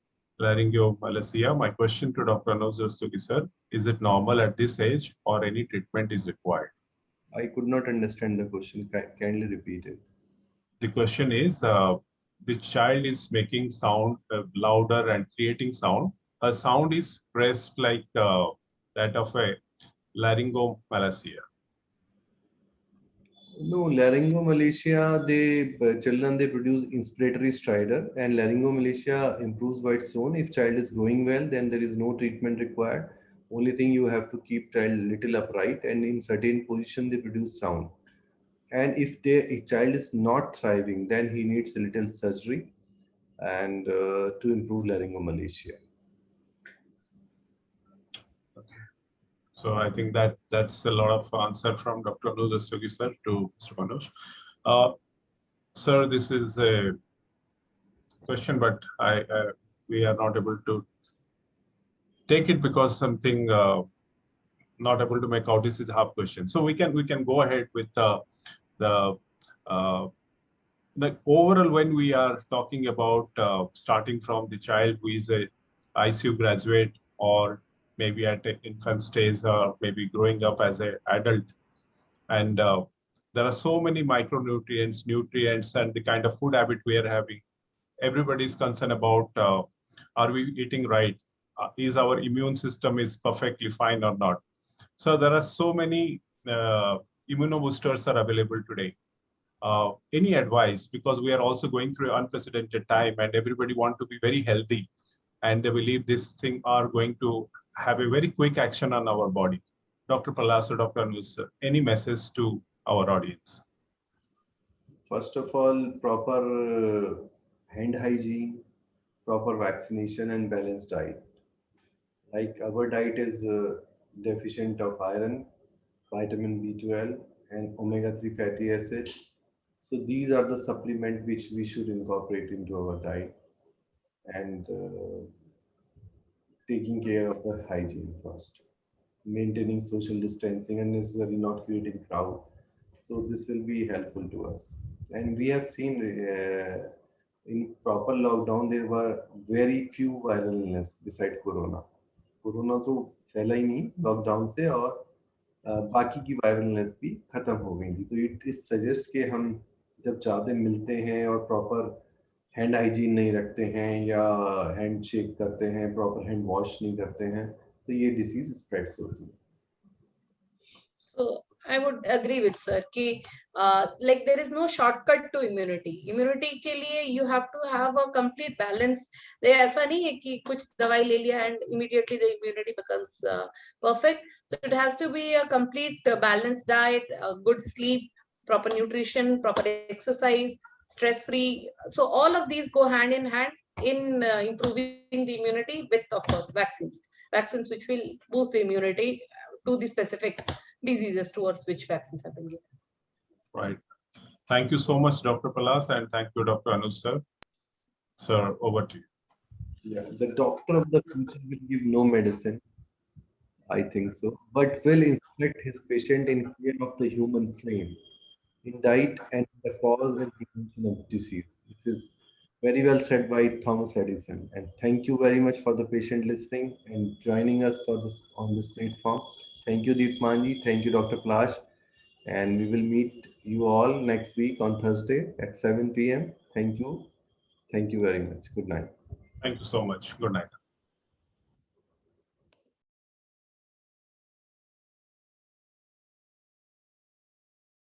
laryngomalacia. My question to Dr. Manoj Rastogi, sir, is it normal at this age or any treatment is required? I could not understand the question. Kindly repeat it. The question is, the child is making sound louder and creating sound. A sound is pressed like that of a laryngomalacia. No, laryngomalacia, children they produce inspiratory stridor, and laryngomalacia improves by its own. If child is growing well, then there is no treatment required. Only thing, you have to keep child little upright, and in certain position they produce sound. And if a child is not thriving, then he needs a little surgery and to improve laryngomalacia. Okay. So I think that's a lot of answer from Dr. Manoj Rastogi, sir, to Mr. Manoj. Sir, this is a question, but we are not able to take it because something not able to make out. This is a half question. So we can go ahead with the overall, when we are talking about starting from the child who is a ICU graduate, or maybe at an infant stage, or maybe growing up as an adult, and there are so many micronutrients, nutrients, and the kind of food habit we are having. Everybody is concerned about are we eating right? Is our immune system is perfectly fine or not? So there are so many immunoboosters are available today. Any advice, because we are also going through an unprecedented time and everybody want to be very healthy, and they believe this thing are going to have a very quick action on our body. Dr. Pallas or Dr. Anil, sir, any message to our audience? First of all, proper hand hygiene, proper vaccination, and balanced diet. Like our diet is deficient of iron, vitamin B12, and omega-3 fatty acid. So these are the supplements which we should incorporate into our diet, and taking care of the hygiene first, maintaining social distancing and necessarily not creating crowd. So this will be helpful to us. And we have seen in proper lockdown there were very few viral illness beside corona. Corona तो फैला ही नहीं lockdown से, और बाकी की viral illness भी खत्म हो गई थी। तो इट इज सजेस्ट कि हम जब ज़्यादा मिलते हैं और प्रॉपर हैंड हाइजीन नहीं रखते हैं, या हैंड शेक करते हैं, प्रॉपर हैंड वॉश नहीं करते हैं, तो ये डिसीज स्प्रेड्स होती है। So I would agree with sir कि like there is no shortcut to immunity. Immunity के लिए you have to have a complete balance. ऐसा नहीं है कि कुछ दवाई ले लिया and immediately the immunity becomes perfect. So it has to be a complete balanced diet, good sleep, proper nutrition, proper exercise, stress free. So all of these go hand in hand in improving the immunity, with of course vaccines which will boost the immunity to the specific diseases towards which vaccines have been given. Right. Thank you so much, Dr. Pallas, and thank you, Dr. Anuj, sir. Sir, over to you. Yeah, the doctor of the future will give no medicine, I think so, but will instruct his patient in care of the human frame, in diet and the cause and prevention of disease. This is very well said by Thomas Edison. And thank you very much for the patient listening and joining us for this on this platform. Thank you, Deepmanji. Thank you, Dr. Plash. And we will meet you all next week on Thursday at 7 p.m. Thank you. Thank you very much. Good night. Thank you so much. Good night.